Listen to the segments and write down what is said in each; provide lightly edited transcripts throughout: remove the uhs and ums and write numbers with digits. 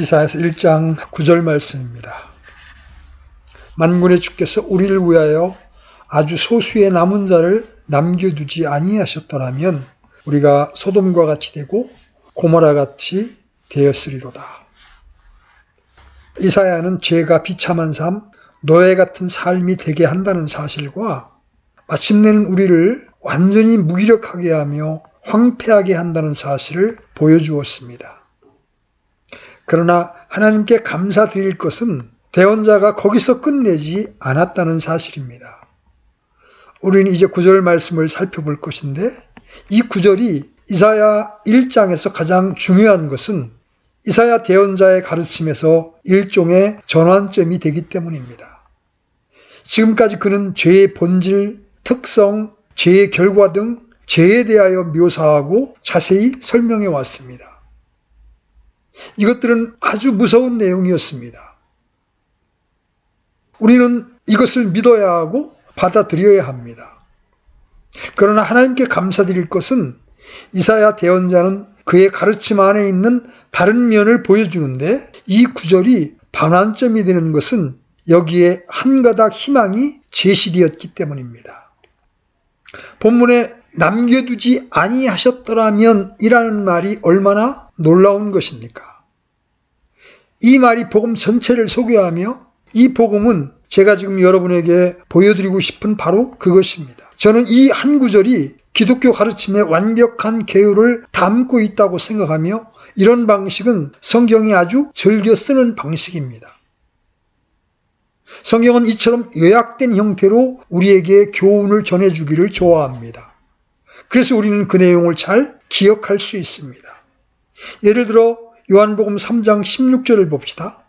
이사야서 1장 9절 말씀입니다. 만군의 주께서 우리를 위하여 아주 소수의 남은 자를 남겨두지 아니하셨더라면 우리가 소돔과 같이 되고 고모라 같이 되었으리로다. 이사야는 죄가 비참한 삶, 노예 같은 삶이 되게 한다는 사실과 마침내는 우리를 완전히 무기력하게 하며 황폐하게 한다는 사실을 보여주었습니다. 그러나 하나님께 감사드릴 것은 대언자가 거기서 끝내지 않았다는 사실입니다. 우리는 이제 9절 말씀을 살펴볼 것인데 이 9절이 이사야 1장에서 가장 중요한 것은 이사야 대언자의 가르침에서 일종의 전환점이 되기 때문입니다. 지금까지 그는 죄의 본질, 특성, 죄의 결과 등 죄에 대하여 묘사하고 자세히 설명해 왔습니다. 이것들은 아주 무서운 내용이었습니다. 우리는 이것을 믿어야 하고 받아들여야 합니다. 그러나 하나님께 감사드릴 것은 이사야 대언자는 그의 가르침 안에 있는 다른 면을 보여주는데 이 구절이 반환점이 되는 것은 여기에 한 가닥 희망이 제시되었기 때문입니다. 본문에 남겨두지 아니하셨더라면 이라는 말이 얼마나 놀라운 것입니까? 이 말이 복음 전체를 소개하며 이 복음은 제가 지금 여러분에게 보여드리고 싶은 바로 그것입니다. 저는 이 한 구절이 기독교 가르침의 완벽한 계율을 담고 있다고 생각하며 이런 방식은 성경이 아주 즐겨 쓰는 방식입니다. 성경은 이처럼 요약된 형태로 우리에게 교훈을 전해주기를 좋아합니다. 그래서 우리는 그 내용을 잘 기억할 수 있습니다. 예를 들어 요한복음 3장 16절을 봅시다.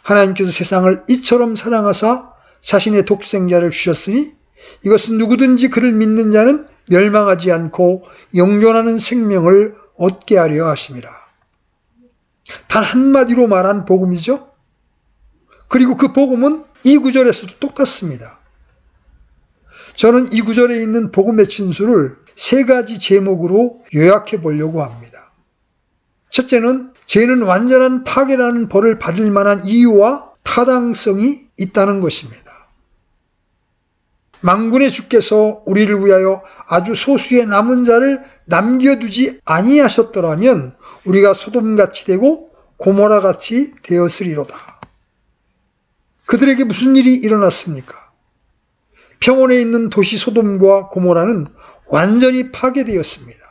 하나님께서 세상을 이처럼 사랑하사 자신의 독생자를 주셨으니 이것은 누구든지 그를 믿는 자는 멸망하지 않고 영존하는 생명을 얻게 하려 하심이라. 단 한마디로 말한 복음이죠. 그리고 그 복음은 이 구절에서도 똑같습니다. 저는 이 구절에 있는 복음의 진수를 세 가지 제목으로 요약해 보려고 합니다. 첫째는 죄는 완전한 파괴라는 벌을 받을 만한 이유와 타당성이 있다는 것입니다. 만군의 주께서 우리를 위하여 아주 소수의 남은 자를 남겨두지 아니하셨더라면 우리가 소돔같이 되고 고모라같이 되었으리로다. 그들에게 무슨 일이 일어났습니까? 평원에 있는 도시 소돔과 고모라는 완전히 파괴되었습니다.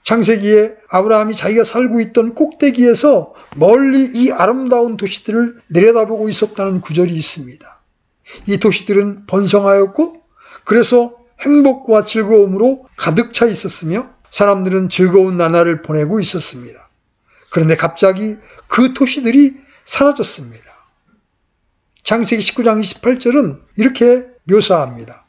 창세기에 아브라함이 자기가 살고 있던 꼭대기에서 멀리 이 아름다운 도시들을 내려다보고 있었다는 구절이 있습니다. 이 도시들은 번성하였고 그래서 행복과 즐거움으로 가득 차 있었으며 사람들은 즐거운 나날을 보내고 있었습니다. 그런데 갑자기 그 도시들이 사라졌습니다. 창세기 19장 28절은 이렇게 묘사합니다.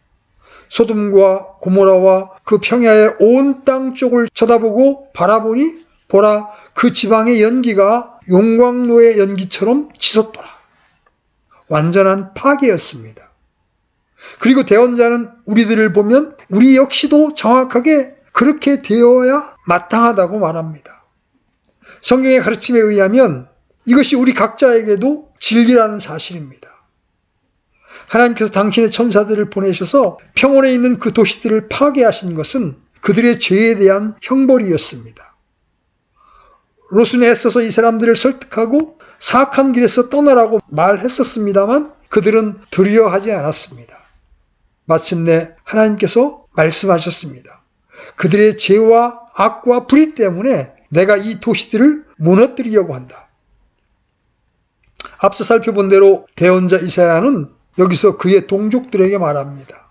소돔과 고모라와 그 평야의 온 땅 쪽을 쳐다보고 바라보니 보라 그 지방의 연기가 용광로의 연기처럼 치솟더라. 완전한 파괴였습니다. 그리고 대언자는 우리들을 보면 우리 역시도 정확하게 그렇게 되어야 마땅하다고 말합니다. 성경의 가르침에 의하면 이것이 우리 각자에게도 진리라는 사실입니다. 하나님께서 당신의 천사들을 보내셔서 평원에 있는 그 도시들을 파괴하신 것은 그들의 죄에 대한 형벌이었습니다. 롯은 애써서 이 사람들을 설득하고 사악한 길에서 떠나라고 말했었습니다만 그들은 들으려 하지 않았습니다. 마침내 하나님께서 말씀하셨습니다. 그들의 죄와 악과 불의 때문에 내가 이 도시들을 무너뜨리려고 한다. 앞서 살펴본 대로 대언자 이사야는 여기서 그의 동족들에게 말합니다.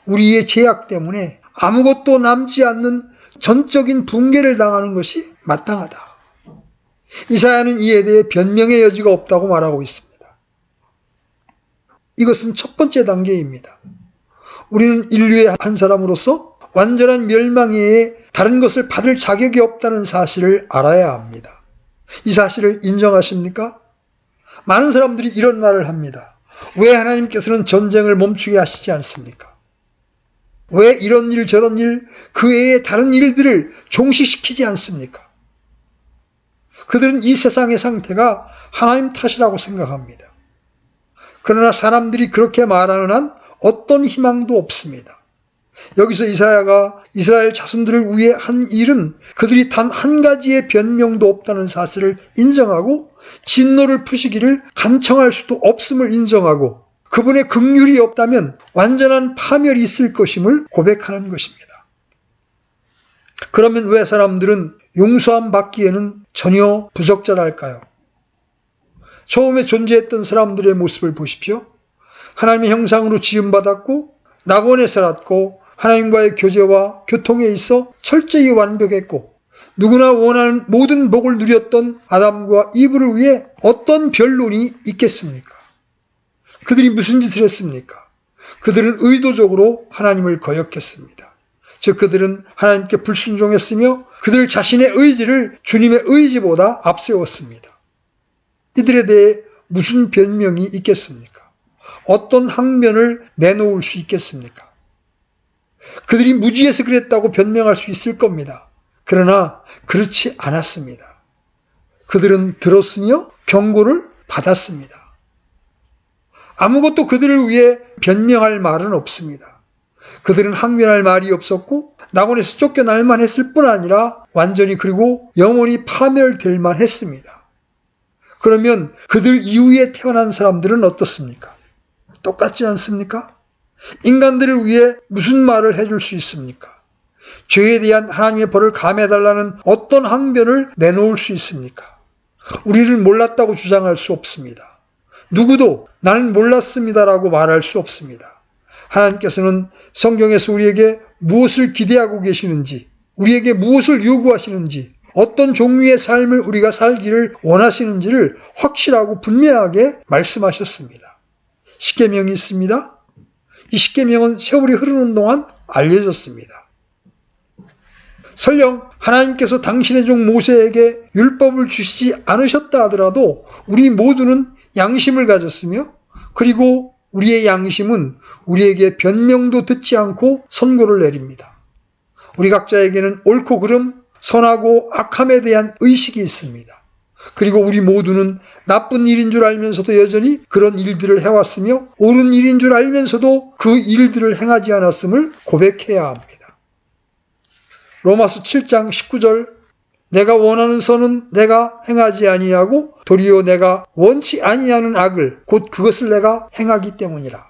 우리의 죄악 때문에 아무것도 남지 않는 전적인 붕괴를 당하는 것이 마땅하다. 이사야는 이에 대해 변명의 여지가 없다고 말하고 있습니다. 이것은 첫 번째 단계입니다. 우리는 인류의 한 사람으로서 완전한 멸망에 다른 것을 받을 자격이 없다는 사실을 알아야 합니다. 이 사실을 인정하십니까? 많은 사람들이 이런 말을 합니다. 왜 하나님께서는 전쟁을 멈추게 하시지 않습니까? 왜 이런 일 저런 일 그 외에 다른 일들을 종식시키지 않습니까? 그들은 이 세상의 상태가 하나님 탓이라고 생각합니다. 그러나 사람들이 그렇게 말하는 한 어떤 희망도 없습니다. 여기서 이사야가 이스라엘 자손들을 위해 한 일은 그들이 단 한 가지의 변명도 없다는 사실을 인정하고 진노를 푸시기를 간청할 수도 없음을 인정하고 그분의 긍휼이 없다면 완전한 파멸이 있을 것임을 고백하는 것입니다. 그러면 왜 사람들은 용서함 받기에는 전혀 부적절할까요? 처음에 존재했던 사람들의 모습을 보십시오. 하나님의 형상으로 지음받았고 낙원에 살았고 하나님과의 교제와 교통에 있어 철저히 완벽했고 누구나 원하는 모든 복을 누렸던 아담과 이브를 위해 어떤 변론이 있겠습니까? 그들이 무슨 짓을 했습니까? 그들은 의도적으로 하나님을 거역했습니다. 즉 그들은 하나님께 불순종했으며 그들 자신의 의지를 주님의 의지보다 앞세웠습니다. 이들에 대해 무슨 변명이 있겠습니까? 어떤 항변을 내놓을 수 있겠습니까? 그들이 무지해서 그랬다고 변명할 수 있을 겁니다. 그러나 그렇지 않았습니다. 그들은 들었으며 경고를 받았습니다. 아무것도 그들을 위해 변명할 말은 없습니다. 그들은 항변할 말이 없었고 낙원에서 쫓겨날만 했을 뿐 아니라 완전히 그리고 영원히 파멸될 만 했습니다. 그러면 그들 이후에 태어난 사람들은 어떻습니까? 똑같지 않습니까? 인간들을 위해 무슨 말을 해줄 수 있습니까? 죄에 대한 하나님의 벌을 감해달라는 어떤 항변을 내놓을 수 있습니까? 우리를 몰랐다고 주장할 수 없습니다. 누구도 나는 몰랐습니다라고 말할 수 없습니다. 하나님께서는 성경에서 우리에게 무엇을 기대하고 계시는지, 우리에게 무엇을 요구하시는지, 어떤 종류의 삶을 우리가 살기를 원하시는지를 확실하고 분명하게 말씀하셨습니다. 십계명이 있습니다. 이 십계명은 세월이 흐르는 동안 알려졌습니다. 설령 하나님께서 당신의 종 모세에게 율법을 주시지 않으셨다 하더라도 우리 모두는 양심을 가졌으며 그리고 우리의 양심은 우리에게 변명도 듣지 않고 선고를 내립니다. 우리 각자에게는 옳고 그름, 선하고 악함에 대한 의식이 있습니다. 그리고 우리 모두는 나쁜 일인 줄 알면서도 여전히 그런 일들을 해왔으며 옳은 일인 줄 알면서도 그 일들을 행하지 않았음을 고백해야 합니다. 로마서 7장 19절 내가 원하는 선은 내가 행하지 아니하고 도리어 내가 원치 아니하는 악을 곧 그것을 내가 행하기 때문이라.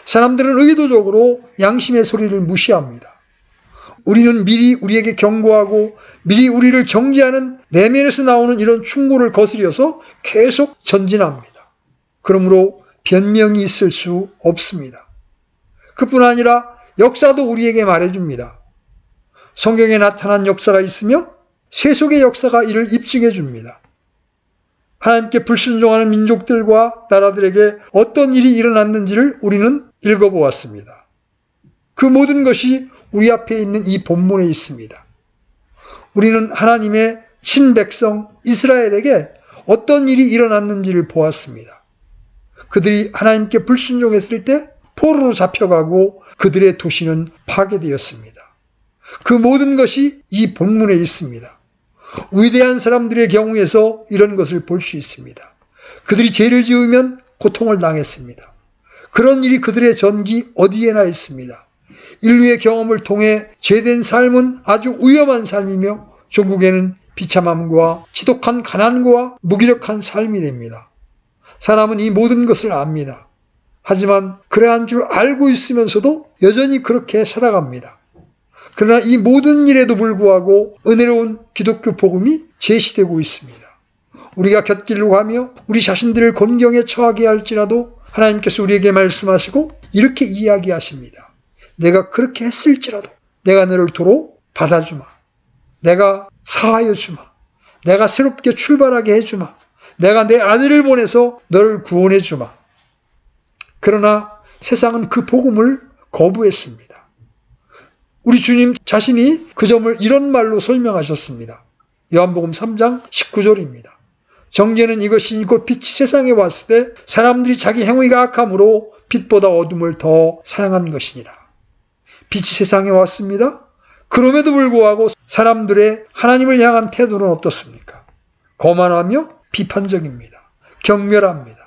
사람들은 의도적으로 양심의 소리를 무시합니다. 우리는 미리 우리에게 경고하고 미리 우리를 정죄하는 내면에서 나오는 이런 충고를 거스려서 계속 전진합니다. 그러므로 변명이 있을 수 없습니다. 그뿐 아니라 역사도 우리에게 말해줍니다. 성경에 나타난 역사가 있으며 세속의 역사가 이를 입증해 줍니다. 하나님께 불순종하는 민족들과 나라들에게 어떤 일이 일어났는지를 우리는 읽어보았습니다. 그 모든 것이 우리 앞에 있는 이 본문에 있습니다. 우리는 하나님의 친백성 이스라엘에게 어떤 일이 일어났는지를 보았습니다. 그들이 하나님께 불순종했을 때 포로로 잡혀가고 그들의 도시는 파괴되었습니다. 그 모든 것이 이 본문에 있습니다. 위대한 사람들의 경우에서 이런 것을 볼 수 있습니다. 그들이 죄를 지으면 고통을 당했습니다. 그런 일이 그들의 전기 어디에나 있습니다. 인류의 경험을 통해 죄된 삶은 아주 위험한 삶이며 종국에는 비참함과 지독한 가난과 무기력한 삶이 됩니다. 사람은 이 모든 것을 압니다. 하지만 그러한 줄 알고 있으면서도 여전히 그렇게 살아갑니다. 그러나 이 모든 일에도 불구하고 은혜로운 기독교 복음이 제시되고 있습니다. 우리가 곁길로 가며 우리 자신들을 곤경에 처하게 할지라도 하나님께서 우리에게 말씀하시고 이렇게 이야기하십니다. 내가 그렇게 했을지라도 내가 너를 도로 받아주마. 내가 사하여 주마. 내가 새롭게 출발하게 해주마. 내가 내 아들을 보내서 너를 구원해 주마. 그러나 세상은 그 복음을 거부했습니다. 우리 주님 자신이 그 점을 이런 말로 설명하셨습니다. 요한복음 3장 19절입니다. 정죄는 이것이 곧 빛이 세상에 왔을 때 사람들이 자기 행위가 악함으로 빛보다 어둠을 더 사랑한 것이니라. 빛이 세상에 왔습니다. 그럼에도 불구하고 사람들의 하나님을 향한 태도는 어떻습니까? 거만하며 비판적입니다. 경멸합니다.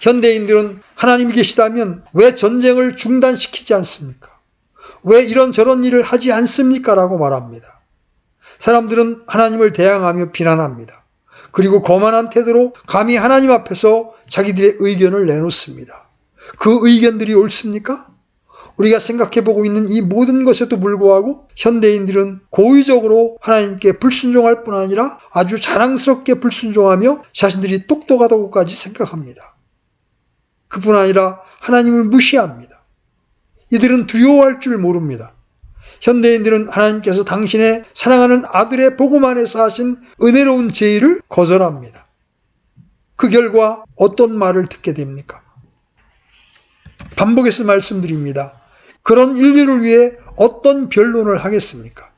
현대인들은 하나님이 계시다면 왜 전쟁을 중단시키지 않습니까? 왜 이런저런 일을 하지 않습니까? 라고 말합니다. 사람들은 하나님을 대항하며 비난합니다. 그리고 거만한 태도로 감히 하나님 앞에서 자기들의 의견을 내놓습니다. 그 의견들이 옳습니까? 우리가 생각해보고 있는 이 모든 것에도 불구하고 현대인들은 고의적으로 하나님께 불순종할 뿐 아니라 아주 자랑스럽게 불순종하며 자신들이 똑똑하다고까지 생각합니다. 그뿐 아니라 하나님을 무시합니다. 이들은 두려워할 줄 모릅니다. 현대인들은 하나님께서 당신의 사랑하는 아들의 복음 안에서 하신 은혜로운 제의를 거절합니다. 그 결과 어떤 말을 듣게 됩니까? 반복해서 말씀드립니다. 그런 인류를 위해 어떤 변론을 하겠습니까?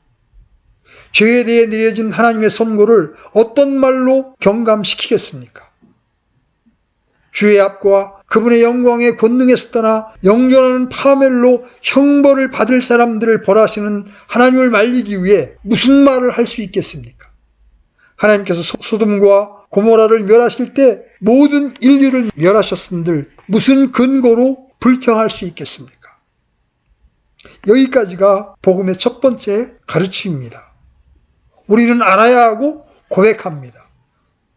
죄에 대해 내려진 하나님의 선고를 어떤 말로 경감시키겠습니까? 주의 앞과 그분의 영광의 권능에서 떠나 영존하는 파멸로 형벌을 받을 사람들을 벌하시는 하나님을 말리기 위해 무슨 말을 할 수 있겠습니까? 하나님께서 소돔과 고모라를 멸하실 때 모든 인류를 멸하셨음들 무슨 근거로 불평할 수 있겠습니까? 여기까지가 복음의 첫 번째 가르침입니다. 우리는 알아야 하고 고백합니다.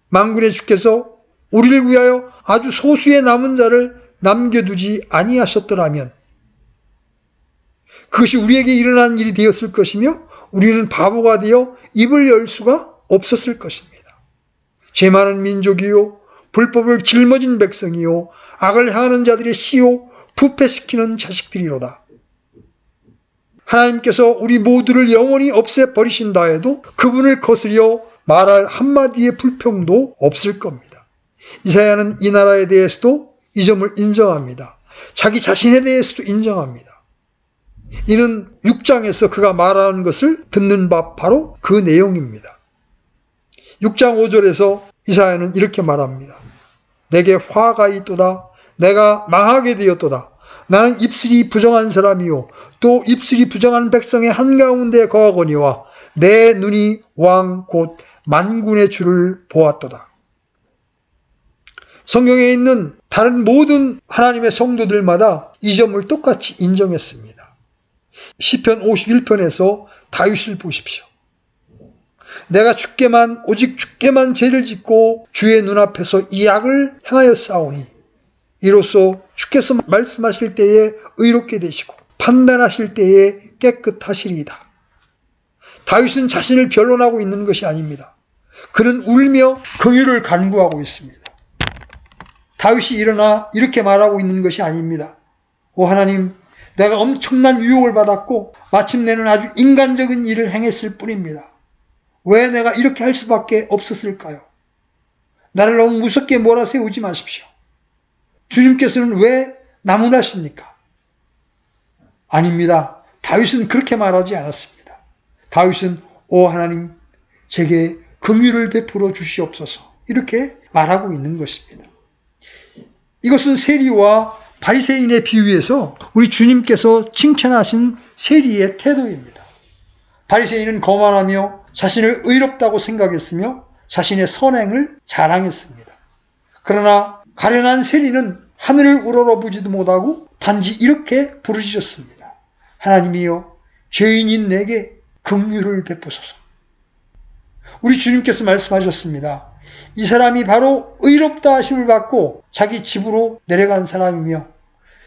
만군의 주께서 우리를 위하여 아주 소수의 남은 자를 남겨두지 아니하셨더라면 그것이 우리에게 일어난 일이 되었을 것이며 우리는 바보가 되어 입을 열 수가 없었을 것입니다. 죄 많은 민족이요 불법을 짊어진 백성이요 악을 행하는 자들의 씨요 부패시키는 자식들이로다. 하나님께서 우리 모두를 영원히 없애버리신다 해도 그분을 거스려 말할 한마디의 불평도 없을 겁니다. 이사야는 이 나라에 대해서도 이 점을 인정합니다. 자기 자신에 대해서도 인정합니다. 이는 6장에서 그가 말하는 것을 듣는 바 바로 그 내용입니다. 6장 5절에서 이사야는 이렇게 말합니다. 내게 화가 있도다. 내가 망하게 되었도다. 나는 입술이 부정한 사람이요 또 입술이 부정한 백성의 한가운데 거하거니와 내 눈이 왕 곧 만군의 주를 보았도다. 성경에 있는 다른 모든 하나님의 성도들마다 이 점을 똑같이 인정했습니다. 시편 51편에서 다윗을 보십시오. 내가 오직 주께만 죄를 짓고 주의 눈앞에서 이 악을 행하였사오니 이로써 주께서 말씀하실 때에 의롭게 되시고 판단하실 때에 깨끗하시리이다. 다윗은 자신을 변론하고 있는 것이 아닙니다. 그는 울며 긍휼을 간구하고 있습니다. 다윗이 일어나 이렇게 말하고 있는 것이 아닙니다. 오 하나님, 내가 엄청난 유혹을 받았고 마침내는 아주 인간적인 일을 행했을 뿐입니다. 왜 내가 이렇게 할 수밖에 없었을까요? 나를 너무 무섭게 몰아세우지 마십시오. 주님께서는 왜 나무라십니까? 아닙니다. 다윗은 그렇게 말하지 않았습니다. 다윗은 오 하나님, 제게 긍휼을 베풀어 주시옵소서 이렇게 말하고 있는 것입니다. 이것은 세리와 바리새인의 비유에서 우리 주님께서 칭찬하신 세리의 태도입니다. 바리새인은 거만하며 자신을 의롭다고 생각했으며 자신의 선행을 자랑했습니다. 그러나 가련한 세리는 하늘을 우러러보지도 못하고 단지 이렇게 부르짖었습니다. 하나님이여, 죄인인 내게 긍휼을 베푸소서. 우리 주님께서 말씀하셨습니다. 이 사람이 바로 의롭다 하심을 받고 자기 집으로 내려간 사람이며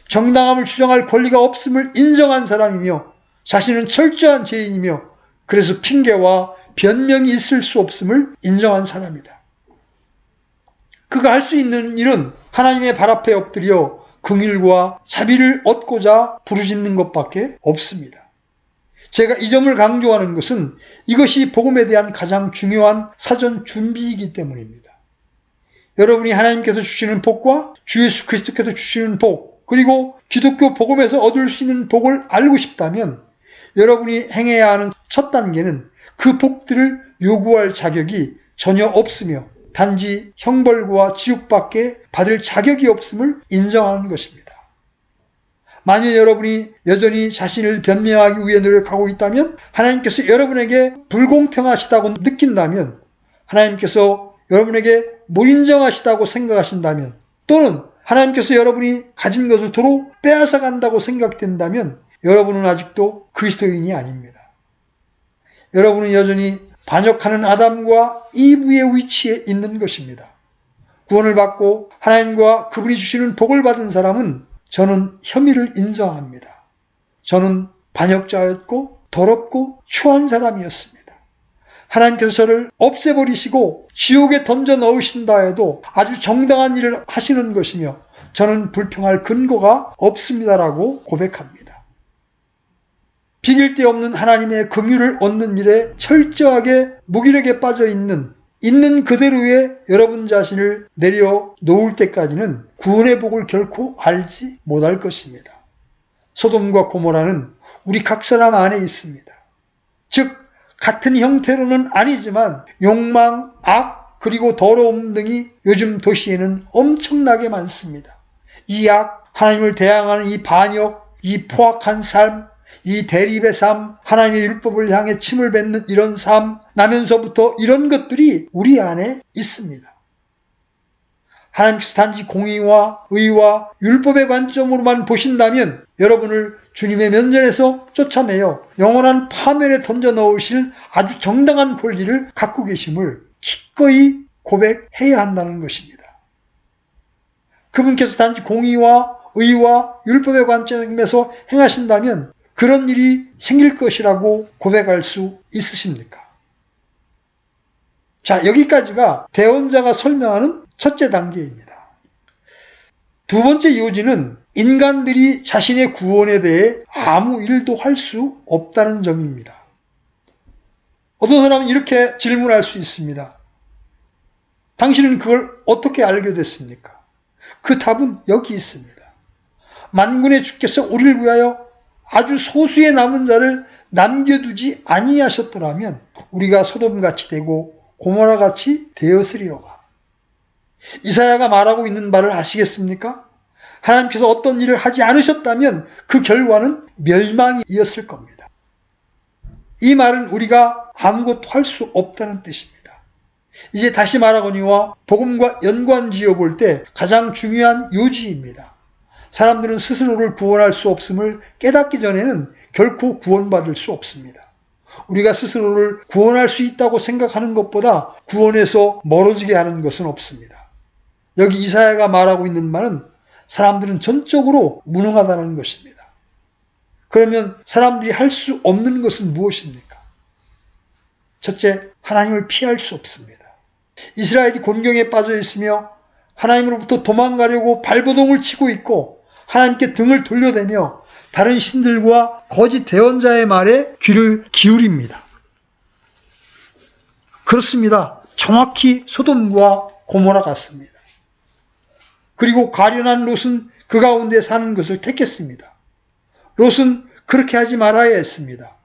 정당함을 주장할 권리가 없음을 인정한 사람이며 자신은 철저한 죄인이며 그래서 핑계와 변명이 있을 수 없음을 인정한 사람이다. 그가 할 수 있는 일은 하나님의 발 앞에 엎드려 긍휼과 자비를 얻고자 부르짖는 것밖에 없습니다. 제가 이 점을 강조하는 것은 이것이 복음에 대한 가장 중요한 사전 준비이기 때문입니다. 여러분이 하나님께서 주시는 복과 주 예수 그리스도께서 주시는 복, 그리고 기독교 복음에서 얻을 수 있는 복을 알고 싶다면 여러분이 행해야 하는 첫 단계는 그 복들을 요구할 자격이 전혀 없으며 단지 형벌과 지옥밖에 받을 자격이 없음을 인정하는 것입니다. 만일 여러분이 여전히 자신을 변명하기 위해 노력하고 있다면, 하나님께서 여러분에게 불공평하시다고 느낀다면 하나님께서 여러분에게 무인정하시다고 생각하신다면, 또는 하나님께서 여러분이 가진 것을 도로 빼앗아 간다고 생각된다면 여러분은 아직도 그리스도인이 아닙니다. 여러분은 여전히 반역하는 아담과 이브의 위치에 있는 것입니다. 구원을 받고 하나님과 그분이 주시는 복을 받은 사람은 저는 혐의를 인정합니다. 저는 반역자였고 더럽고 추한 사람이었습니다. 하나님께서 저를 없애버리시고 지옥에 던져 넣으신다 해도 아주 정당한 일을 하시는 것이며 저는 불평할 근거가 없습니다라고 고백합니다. 비길 데 없는 하나님의 긍휼을 얻는 일에 철저하게 무기력에 빠져 있는 그대로의 여러분 자신을 내려놓을 때까지는 구원의 복을 결코 알지 못할 것입니다. 소돔과 고모라는 우리 각 사람 안에 있습니다. 즉 같은 형태로는 아니지만 욕망, 악, 그리고 더러움 등이 요즘 도시에는 엄청나게 많습니다. 이 악, 하나님을 대항하는 이 반역, 이 포악한 삶, 이 대립의 삶, 하나님의 율법을 향해 침을 뱉는 이런 삶, 나면서부터 이런 것들이 우리 안에 있습니다. 하나님께서 단지 공의와 의와 율법의 관점으로만 보신다면 여러분을 주님의 면전에서 쫓아내어 영원한 파멸에 던져 넣으실 아주 정당한 권리를 갖고 계심을 기꺼이 고백해야 한다는 것입니다. 그분께서 단지 공의와 의와 율법의 관점에서 행하신다면 그런 일이 생길 것이라고 고백할 수 있으십니까? 자, 여기까지가 대언자가 설명하는 첫째 단계입니다. 두 번째 요지는 인간들이 자신의 구원에 대해 아무 일도 할 수 없다는 점입니다. 어떤 사람은 이렇게 질문할 수 있습니다. 당신은 그걸 어떻게 알게 됐습니까? 그 답은 여기 있습니다. 만군의 주께서 우리를 위하여 아주 소수의 남은 자를 남겨두지 아니하셨더라면 우리가 소돔같이 되고 고모라같이 되었으리로다. 이사야가 말하고 있는 바를 아시겠습니까? 하나님께서 어떤 일을 하지 않으셨다면 그 결과는 멸망이었을 겁니다. 이 말은 우리가 아무것도 할 수 없다는 뜻입니다. 이제 다시 말하거니와 복음과 연관지어 볼 때 가장 중요한 요지입니다. 사람들은 스스로를 구원할 수 없음을 깨닫기 전에는 결코 구원받을 수 없습니다. 우리가 스스로를 구원할 수 있다고 생각하는 것보다 구원에서 멀어지게 하는 것은 없습니다. 여기 이사야가 말하고 있는 말은 사람들은 전적으로 무능하다는 것입니다. 그러면 사람들이 할 수 없는 것은 무엇입니까? 첫째, 하나님을 피할 수 없습니다. 이스라엘이 곤경에 빠져 있으며 하나님으로부터 도망가려고 발버둥을 치고 있고 하나님께 등을 돌려대며 다른 신들과 거짓 대언자의 말에 귀를 기울입니다. 그렇습니다. 정확히 소돔과 고모라 같습니다. 그리고 가련한 롯은 그 가운데 사는 것을 택했습니다. 롯은 그렇게 하지 말아야 했습니다.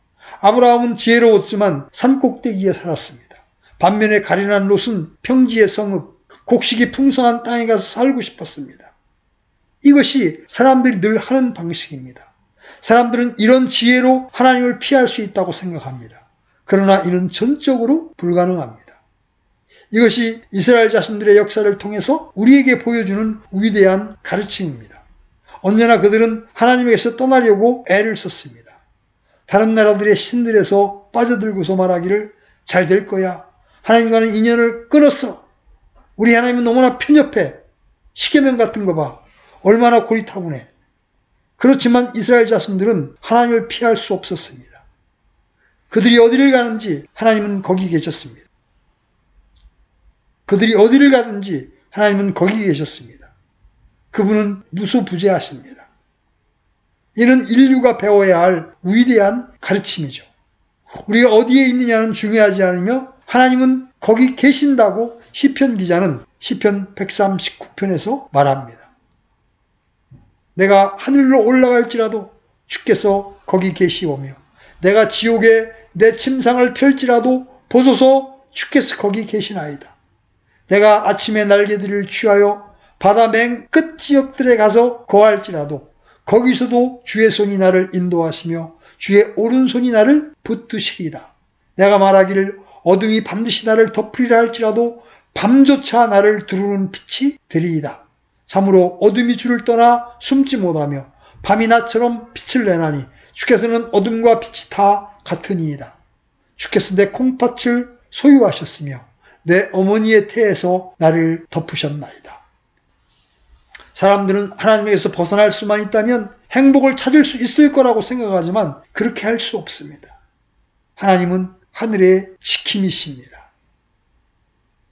아브라함은 지혜로웠지만 산꼭대기에 살았습니다. 반면에 가련한 롯은 평지의 성읍, 곡식이 풍성한 땅에 가서 살고 싶었습니다. 이것이 사람들이 늘 하는 방식입니다. 사람들은 이런 지혜로 하나님을 피할 수 있다고 생각합니다. 그러나 이는 전적으로 불가능합니다. 이것이 이스라엘 자신들의 역사를 통해서 우리에게 보여주는 위대한 가르침입니다. 언제나 그들은 하나님에게서 떠나려고 애를 썼습니다. 다른 나라들의 신들에서 빠져들고서 말하기를 잘 될 거야. 하나님과는 인연을 끊었어. 우리 하나님은 너무나 편협해. 십계명 같은 거 봐. 얼마나 고리타분해. 그렇지만 이스라엘 자손들은 하나님을 피할 수 없었습니다. 그들이 어디를 가는지 하나님은 거기 계셨습니다. 그들이 어디를 가든지 하나님은 거기 계셨습니다. 그분은 무소부재하십니다. 이는 인류가 배워야 할 위대한 가르침이죠. 우리가 어디에 있느냐는 중요하지 않으며 하나님은 거기 계신다고 시편 기자는 시편 139편에서 말합니다. 내가 하늘로 올라갈지라도 주께서 거기 계시오며 내가 지옥에 내 침상을 펼지라도 보소서 주께서 거기 계시나이다. 내가 아침에 날개들을 취하여 바다 맨 끝 지역들에 가서 거할지라도 거기서도 주의 손이 나를 인도하시며 주의 오른손이 나를 붙드시리이다. 내가 말하기를 어둠이 반드시 나를 덮으리라 할지라도 밤조차 나를 두루는 빛이 되리이다. 참으로 어둠이 주를 떠나 숨지 못하며 밤이 나처럼 빛을 내나니 주께서는 어둠과 빛이 다 같으니이다. 주께서 내 콩팥을 소유하셨으며 내 어머니의 태에서 나를 덮으셨나이다. 사람들은 하나님에게서 벗어날 수만 있다면 행복을 찾을 수 있을 거라고 생각하지만 그렇게 할 수 없습니다. 하나님은 하늘의 지킴이십니다.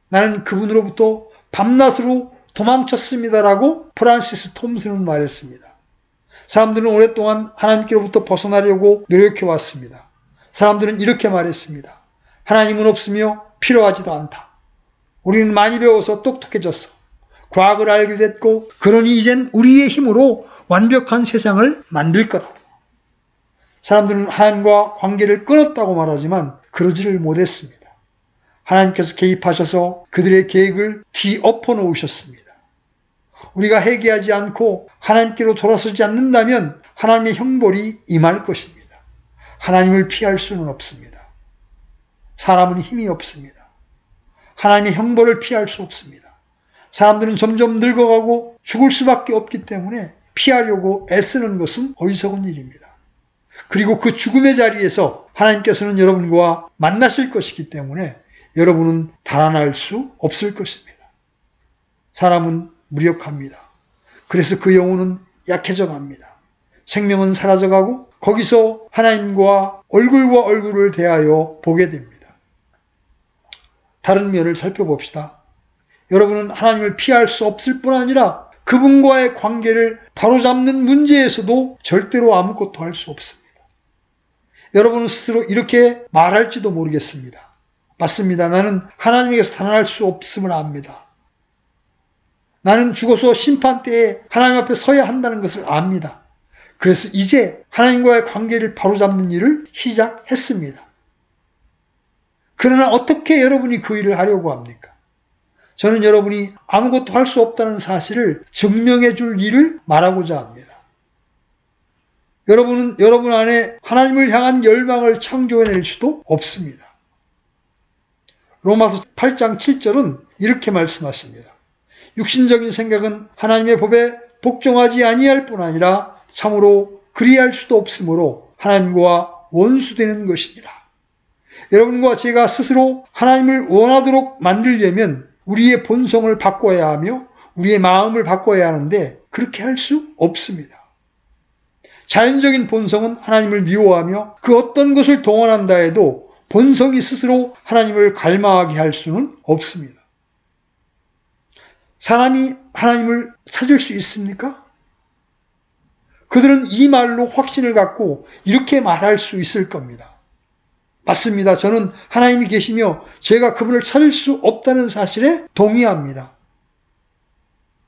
나는 그분으로부터 밤낮으로 도망쳤습니다라고 프란시스 톰슨은 말했습니다. 사람들은 오랫동안 하나님께로부터 벗어나려고 노력해왔습니다. 사람들은 이렇게 말했습니다. 하나님은 없으며 필요하지도 않다. 우리는 많이 배워서 똑똑해졌어. 과학을 알게 됐고 그러니 이젠 우리의 힘으로 완벽한 세상을 만들 거다. 사람들은 하나님과 관계를 끊었다고 말하지만 그러지를 못했습니다. 하나님께서 개입하셔서 그들의 계획을 뒤엎어 놓으셨습니다. 우리가 회개하지 않고 하나님께로 돌아서지 않는다면 하나님의 형벌이 임할 것입니다. 하나님을 피할 수는 없습니다. 사람은 힘이 없습니다. 하나님의 형벌을 피할 수 없습니다. 사람들은 점점 늙어가고 죽을 수밖에 없기 때문에 피하려고 애쓰는 것은 어리석은 일입니다. 그리고 그 죽음의 자리에서 하나님께서는 여러분과 만나실 것이기 때문에 여러분은 달아날 수 없을 것입니다. 사람은 무력합니다. 그래서 그 영혼은 약해져 갑니다. 생명은 사라져가고 거기서 하나님과 얼굴과 얼굴을 대하여 보게 됩니다. 다른 면을 살펴봅시다. 여러분은 하나님을 피할 수 없을 뿐 아니라 그분과의 관계를 바로잡는 문제에서도 절대로 아무것도 할 수 없습니다. 여러분은 스스로 이렇게 말할지도 모르겠습니다. 맞습니다. 나는 하나님에게서 살아날 수 없음을 압니다. 나는 죽어서 심판대에 하나님 앞에 서야 한다는 것을 압니다. 그래서 이제 하나님과의 관계를 바로잡는 일을 시작했습니다. 그러나 어떻게 여러분이 그 일을 하려고 합니까? 저는 여러분이 아무것도 할 수 없다는 사실을 증명해 줄 일을 말하고자 합니다. 여러분은 여러분 안에 하나님을 향한 열망을 창조해낼 수도 없습니다. 로마서 8장 7절은 이렇게 말씀하십니다. 육신적인 생각은 하나님의 법에 복종하지 아니할 뿐 아니라 참으로 그리할 수도 없으므로 하나님과 원수되는 것이니라. 여러분과 제가 스스로 하나님을 원하도록 만들려면 우리의 본성을 바꿔야 하며 우리의 마음을 바꿔야 하는데 그렇게 할 수 없습니다. 자연적인 본성은 하나님을 미워하며 그 어떤 것을 동원한다 해도 본성이 스스로 하나님을 갈망하게 할 수는 없습니다. 사람이 하나님을 찾을 수 있습니까? 그들은 이 말로 확신을 갖고 이렇게 말할 수 있을 겁니다. 맞습니다. 저는 하나님이 계시며 제가 그분을 찾을 수 없다는 사실에 동의합니다.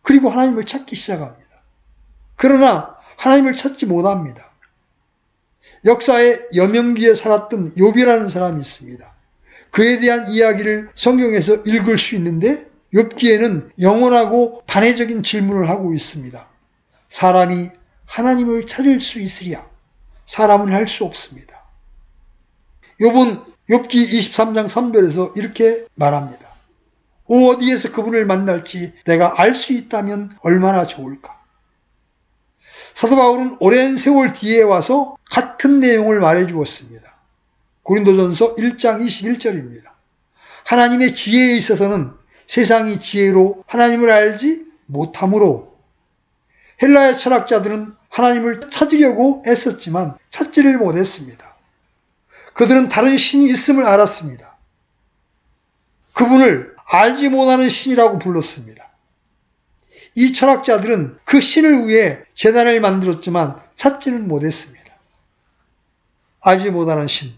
그리고 하나님을 찾기 시작합니다. 그러나 하나님을 찾지 못합니다. 역사의 여명기에 살았던 욥이라는 사람이 있습니다. 그에 대한 이야기를 성경에서 읽을 수 있는데 욥기에는 영원하고 단회적인 질문을 하고 있습니다. 사람이 하나님을 찾을 수 있으랴? 사람은 할 수 없습니다. 욥은 욥기 23장 3절에서 이렇게 말합니다. 어디에서 그분을 만날지 내가 알 수 있다면 얼마나 좋을까? 사도 바울은 오랜 세월 뒤에 와서 같은 내용을 말해 주었습니다. 고린도전서 1장 21절입니다. 하나님의 지혜에 있어서는 세상이 지혜로 하나님을 알지 못하므로 헬라의 철학자들은 하나님을 찾으려고 애썼지만 찾지를 못했습니다. 그들은 다른 신이 있음을 알았습니다. 그분을 알지 못하는 신이라고 불렀습니다. 이 철학자들은 그 신을 위해 제단을 만들었지만 찾지는 못했습니다. 알지 못하는 신,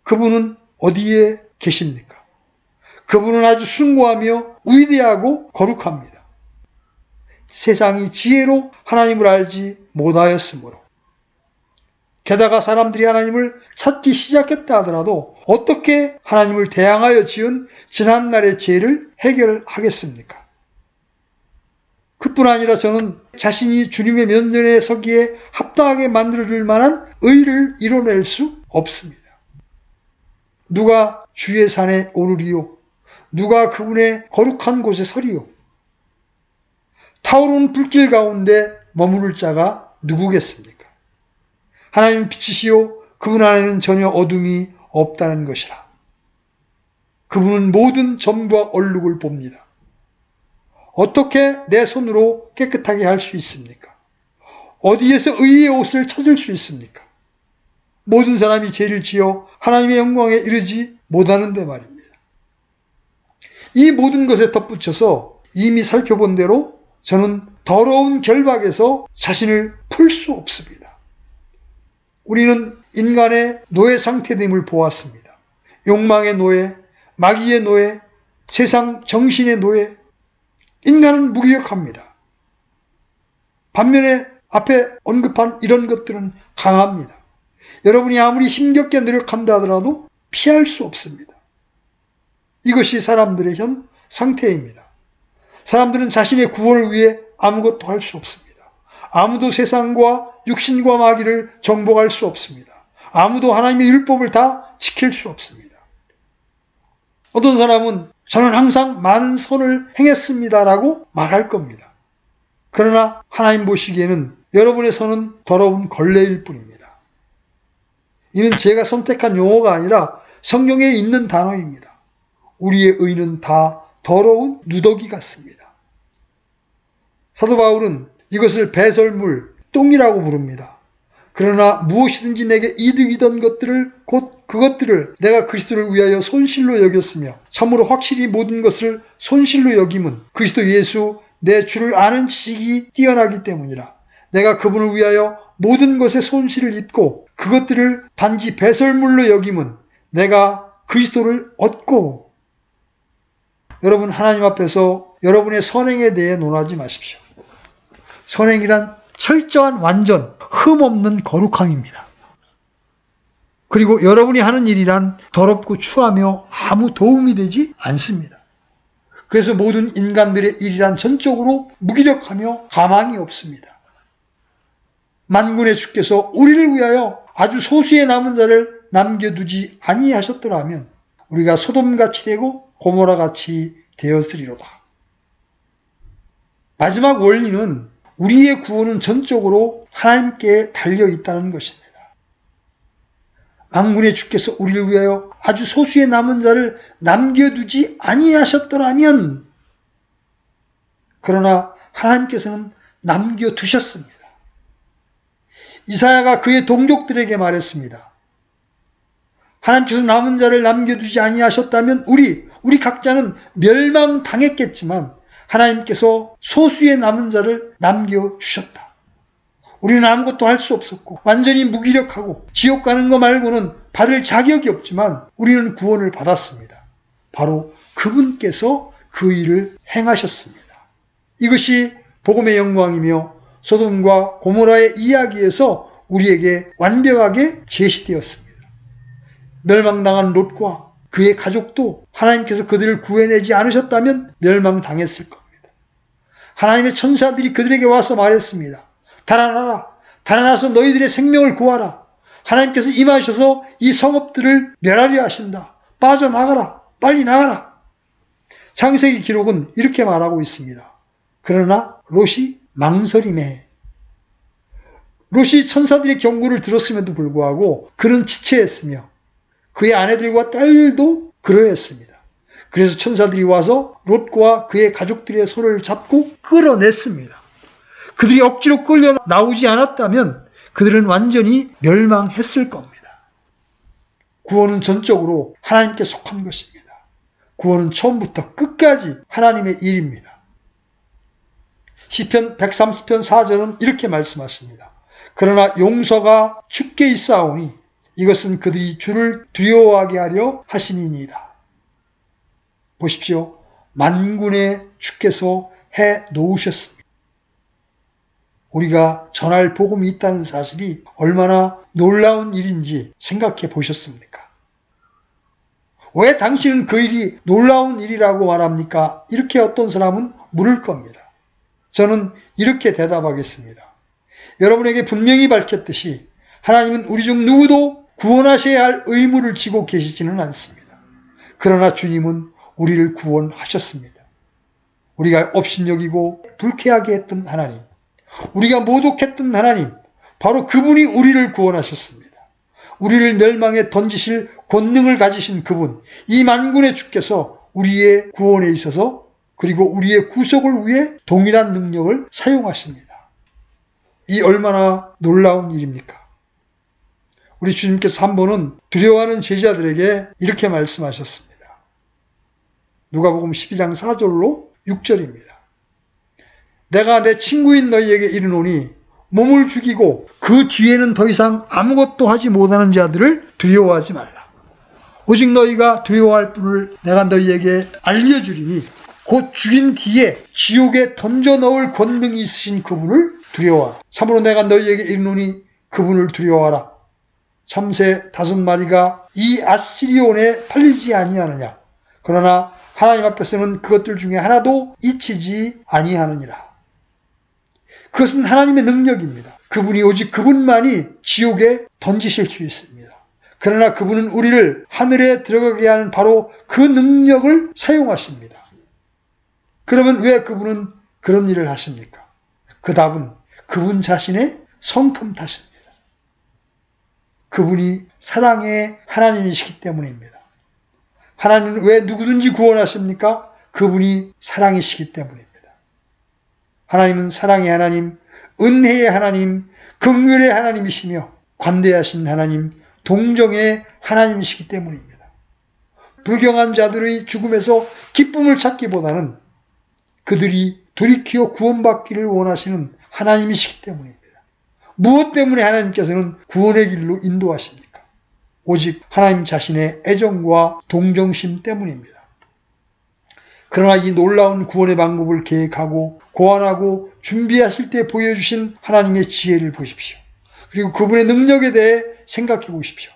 그분은 어디에 계십니까? 그분은 아주 숭고하며 위대하고 거룩합니다. 세상이 지혜로 하나님을 알지 못하였으므로. 게다가 사람들이 하나님을 찾기 시작했다 하더라도 어떻게 하나님을 대항하여 지은 지난날의 죄를 해결하겠습니까? 그뿐 아니라 저는 자신이 주님의 면전에 서기에 합당하게 만들어줄 만한 의를 이뤄낼 수 없습니다. 누가 주의 산에 오르리요? 누가 그분의 거룩한 곳에 서리요? 타오르는 불길 가운데 머무를 자가 누구겠습니까? 하나님은 빛이시요 그분 안에는 전혀 어둠이 없다는 것이라. 그분은 모든 점과 얼룩을 봅니다. 어떻게 내 손으로 깨끗하게 할 수 있습니까? 어디에서 의의 옷을 찾을 수 있습니까? 모든 사람이 죄를 지어 하나님의 영광에 이르지 못하는데 말입니다. 이 모든 것에 덧붙여서 이미 살펴본 대로 저는 더러운 결박에서 자신을 풀 수 없습니다. 우리는 인간의 노예 상태됨을 보았습니다. 욕망의 노예, 마귀의 노예, 세상 정신의 노예. 인간은 무기력합니다. 반면에 앞에 언급한 이런 것들은 강합니다. 여러분이 아무리 힘겹게 노력한다 하더라도 피할 수 없습니다. 이것이 사람들의 현 상태입니다. 사람들은 자신의 구원을 위해 아무것도 할 수 없습니다. 아무도 세상과 육신과 마귀를 정복할 수 없습니다. 아무도 하나님의 율법을 다 지킬 수 없습니다. 어떤 사람은 저는 항상 많은 선을 행했습니다라고 말할 겁니다. 그러나 하나님 보시기에는 여러분의 선은 더러운 걸레일 뿐입니다. 이는 제가 선택한 용어가 아니라 성경에 있는 단어입니다. 우리의 의는 다 더러운 누더기 같습니다. 사도 바울은 이것을 배설물, 똥이라고 부릅니다. 그러나 무엇이든지 내게 이득이던 것들을 곧 그것들을 내가 그리스도를 위하여 손실로 여겼으며 참으로 확실히 모든 것을 손실로 여김은 그리스도 예수 내 주를 아는 지식이 뛰어나기 때문이라. 내가 그분을 위하여 모든 것에 손실을 입고 그것들을 단지 배설물로 여김은 내가 그리스도를 얻고. 여러분, 하나님 앞에서 여러분의 선행에 대해 논하지 마십시오. 선행이란 철저한 완전, 흠없는 거룩함입니다. 그리고 여러분이 하는 일이란 더럽고 추하며 아무 도움이 되지 않습니다. 그래서 모든 인간들의 일이란 전적으로 무기력하며 가망이 없습니다. 만군의 주께서 우리를 위하여 아주 소수의 남은 자를 남겨두지 아니하셨더라면 우리가 소돔같이 되고 고모라같이 되었으리로다. 마지막 원리는 우리의 구원은 전적으로 하나님께 달려있다는 것입니다. 만군의 주께서 우리를 위하여 아주 소수의 남은 자를 남겨두지 아니하셨더라면, 그러나 하나님께서는 남겨두셨습니다. 이사야가 그의 동족들에게 말했습니다. 하나님께서 남은 자를 남겨두지 아니하셨다면 우리 각자는 멸망당했겠지만 하나님께서 소수의 남은 자를 남겨주셨다. 우리는 아무것도 할 수 없었고 완전히 무기력하고 지옥 가는 거 말고는 받을 자격이 없지만 우리는 구원을 받았습니다. 바로 그분께서 그 일을 행하셨습니다. 이것이 복음의 영광이며 소돔과 고모라의 이야기에서 우리에게 완벽하게 제시되었습니다. 멸망당한 롯과 그의 가족도 하나님께서 그들을 구해내지 않으셨다면 멸망당했을 겁니다. 하나님의 천사들이 그들에게 와서 말했습니다. 달아나라. 달아나서 너희들의 생명을 구하라. 하나님께서 임하셔서 이 성읍들을 멸하려 하신다. 빠져나가라. 빨리 나가라. 창세기 기록은 이렇게 말하고 있습니다. 그러나 롯이 망설임에, 롯이 천사들의 경고를 들었음에도 불구하고 그는 지체했으며 그의 아내들과 딸도 그러했습니다. 그래서 천사들이 와서 롯과 그의 가족들의 손을 잡고 끌어냈습니다. 그들이 억지로 끌려 나오지 않았다면 그들은 완전히 멸망했을 겁니다. 구원은 전적으로 하나님께 속한 것입니다. 구원은 처음부터 끝까지 하나님의 일입니다. 시편 130편 4절은 이렇게 말씀하십니다. 그러나 용서가 주께 있사오니 이것은 그들이 주를 두려워하게 하려 하심이니이다. 보십시오. 만군의 주께서 해 놓으셨습니다. 우리가 전할 복음이 있다는 사실이 얼마나 놀라운 일인지 생각해 보셨습니까? 왜 당신은 그 일이 놀라운 일이라고 말합니까? 이렇게 어떤 사람은 물을 겁니다. 저는 이렇게 대답하겠습니다. 여러분에게 분명히 밝혔듯이 하나님은 우리 중 누구도 구원하셔야 할 의무를 지고 계시지는 않습니다. 그러나 주님은 우리를 구원하셨습니다. 우리가 업신여기고 불쾌하게 했던 하나님, 우리가 모독했던 하나님, 바로 그분이 우리를 구원하셨습니다. 우리를 멸망에 던지실 권능을 가지신 그분, 이 만군의 주께서 우리의 구원에 있어서 그리고 우리의 구속을 위해 동일한 능력을 사용하십니다. 이 얼마나 놀라운 일입니까? 우리 주님께서 한 번은 두려워하는 제자들에게 이렇게 말씀하셨습니다. 누가복음 12장 4절로 6절입니다. 내가 내 친구인 너희에게 이르노니 몸을 죽이고 그 뒤에는 더 이상 아무것도 하지 못하는 자들을 두려워하지 말라. 오직 너희가 두려워할 분을 내가 너희에게 알려주리니 곧 죽인 뒤에 지옥에 던져 넣을 권능이 있으신 그분을 두려워하라. 참으로 내가 너희에게 이르노니 그분을 두려워하라. 참새 5마리가 이 아시리온에 팔리지 아니하느냐. 그러나 하나님 앞에서는 그것들 중에 하나도 잊히지 아니하느니라. 그것은 하나님의 능력입니다. 그분이 오직 그분만이 지옥에 던지실 수 있습니다. 그러나 그분은 우리를 하늘에 들어가게 하는 바로 그 능력을 사용하십니다. 그러면 왜 그분은 그런 일을 하십니까? 그 답은 그분 자신의 성품 탓입니다. 그분이 사랑의 하나님이시기 때문입니다. 하나님은 왜 누구든지 구원하십니까? 그분이 사랑이시기 때문입니다. 하나님은 사랑의 하나님, 은혜의 하나님, 긍휼의 하나님이시며 관대하신 하나님, 동정의 하나님이시기 때문입니다. 불경한 자들의 죽음에서 기쁨을 찾기보다는 그들이 돌이켜 구원받기를 원하시는 하나님이시기 때문입니다. 무엇 때문에 하나님께서는 구원의 길로 인도하십니까? 오직 하나님 자신의 애정과 동정심 때문입니다. 그러나 이 놀라운 구원의 방법을 계획하고 고안하고 준비하실 때 보여주신 하나님의 지혜를 보십시오. 그리고 그분의 능력에 대해 생각해 보십시오.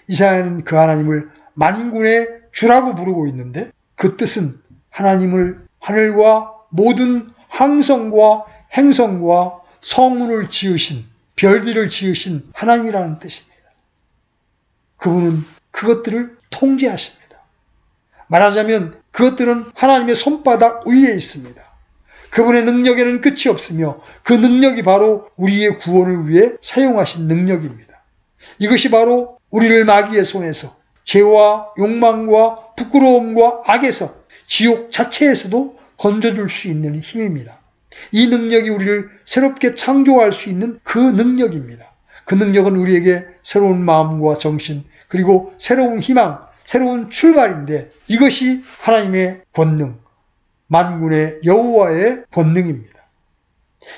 이사야는 그 하나님을 만군의 주라고 부르고 있는데 그 뜻은 하나님을 하늘과 모든 항성과 행성과 성운을 지으신 별들을 지으신 하나님이라는 뜻입니다. 그분은 그것들을 통제하십니다. 말하자면 그것들은 하나님의 손바닥 위에 있습니다. 그분의 능력에는 끝이 없으며 그 능력이 바로 우리의 구원을 위해 사용하신 능력입니다. 이것이 바로 우리를 마귀의 손에서 죄와 욕망과 부끄러움과 악에서 지옥 자체에서도 건져줄 수 있는 힘입니다. 이 능력이 우리를 새롭게 창조할 수 있는 그 능력입니다. 그 능력은 우리에게 새로운 마음과 정신 그리고 새로운 희망, 새로운 출발인데 이것이 하나님의 권능, 만군의 여호와의 권능입니다.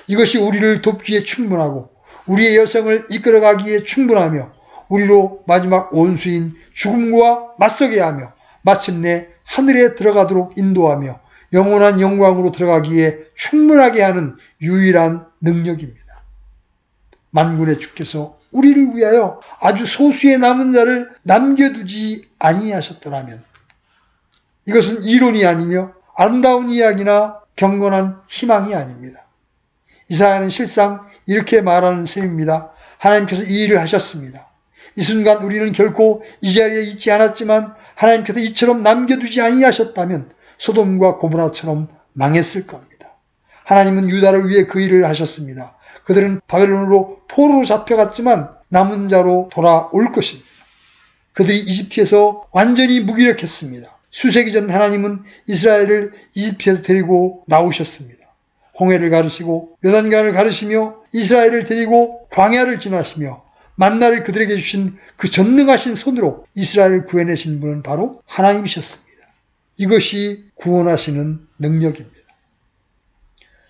이것이 우리를 돕기에 충분하고 우리의 여성을 이끌어가기에 충분하며 우리로 마지막 원수인 죽음과 맞서게 하며 마침내 하늘에 들어가도록 인도하며 영원한 영광으로 들어가기에 충분하게 하는 유일한 능력입니다. 만군의 주께서 우리를 위하여 아주 소수의 남은 자를 남겨두지 아니하셨더라면 이것은 이론이 아니며 아름다운 이야기나 경건한 희망이 아닙니다. 이사야는 실상 이렇게 말하는 셈입니다. 하나님께서 이 일을 하셨습니다. 이 순간 우리는 결코 이 자리에 있지 않았지만 하나님께서 이처럼 남겨두지 아니하셨다면 소돔과 고모라처럼 망했을 겁니다. 하나님은 유다를 위해 그 일을 하셨습니다. 그들은 바벨론으로 포로로 잡혀갔지만 남은 자로 돌아올 것입니다. 그들이 이집트에서 완전히 무기력했습니다. 수세기 전 하나님은 이스라엘을 이집트에서 데리고 나오셨습니다. 홍해를 가르시고 요단강을 가르시며 이스라엘을 데리고 광야를 지나시며 만나를 그들에게 주신 그 전능하신 손으로 이스라엘을 구해내신 분은 바로 하나님이셨습니다. 이것이 구원하시는 능력입니다.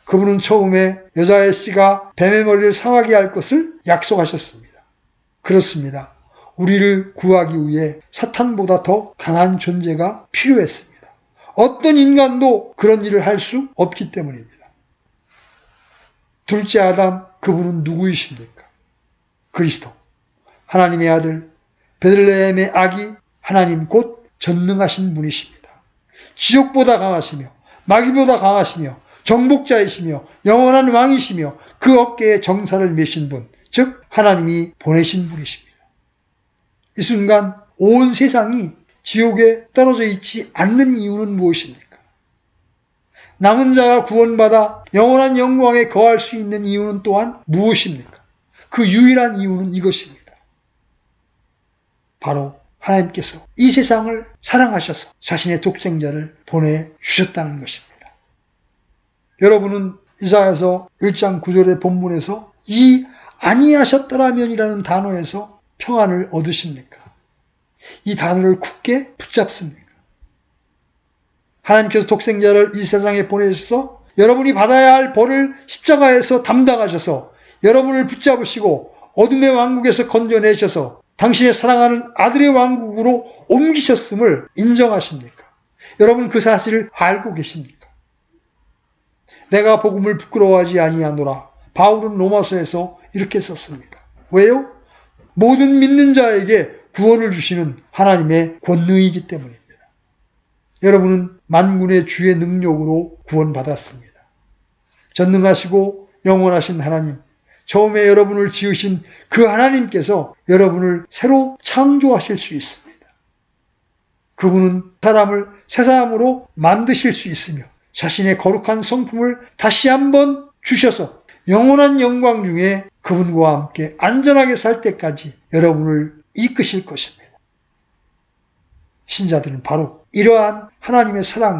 그분은 처음에 여자의 씨가 뱀의 머리를 상하게 할 것을 약속하셨습니다. 그렇습니다. 우리를 구하기 위해 사탄보다 더 강한 존재가 필요했습니다. 어떤 인간도 그런 일을 할 수 없기 때문입니다. 둘째 아담, 그분은 누구이십니까? 그리스도, 하나님의 아들, 베들레헴의 아기, 하나님 곧 전능하신 분이십니다. 지옥보다 강하시며 마귀보다 강하시며 정복자이시며 영원한 왕이시며 그 어깨에 정사를 메신 분, 즉 하나님이 보내신 분이십니다. 이 순간 온 세상이 지옥에 떨어져 있지 않는 이유는 무엇입니까? 남은 자가 구원받아 영원한 영광에 거할 수 있는 이유는 또한 무엇입니까? 그 유일한 이유는 이것입니다. 바로 하나님께서 이 세상을 사랑하셔서 자신의 독생자를 보내주셨다는 것입니다. 여러분은 이사야서 1장 9절의 본문에서 이 아니하셨더라면이라는 단어에서 평안을 얻으십니까? 이 단어를 굳게 붙잡습니까? 하나님께서 독생자를 이 세상에 보내셔서 여러분이 받아야 할 벌을 십자가에서 담당하셔서 여러분을 붙잡으시고 어둠의 왕국에서 건져내셔서 당신의 사랑하는 아들의 왕국으로 옮기셨음을 인정하십니까? 여러분 그 사실을 알고 계십니까? 내가 복음을 부끄러워하지 아니하노라. 바울은 로마서에서 이렇게 썼습니다. 왜요? 모든 믿는 자에게 구원을 주시는 하나님의 권능이기 때문입니다. 여러분은 만군의 주의 능력으로 구원받았습니다. 전능하시고 영원하신 하나님, 처음에 여러분을 지으신 그 하나님께서 여러분을 새로 창조하실 수 있습니다. 그분은 사람을 새 사람으로 만드실 수 있으며 자신의 거룩한 성품을 다시 한번 주셔서 영원한 영광 중에 그분과 함께 안전하게 살 때까지 여러분을 이끄실 것입니다. 신자들은 바로 이러한 하나님의 사랑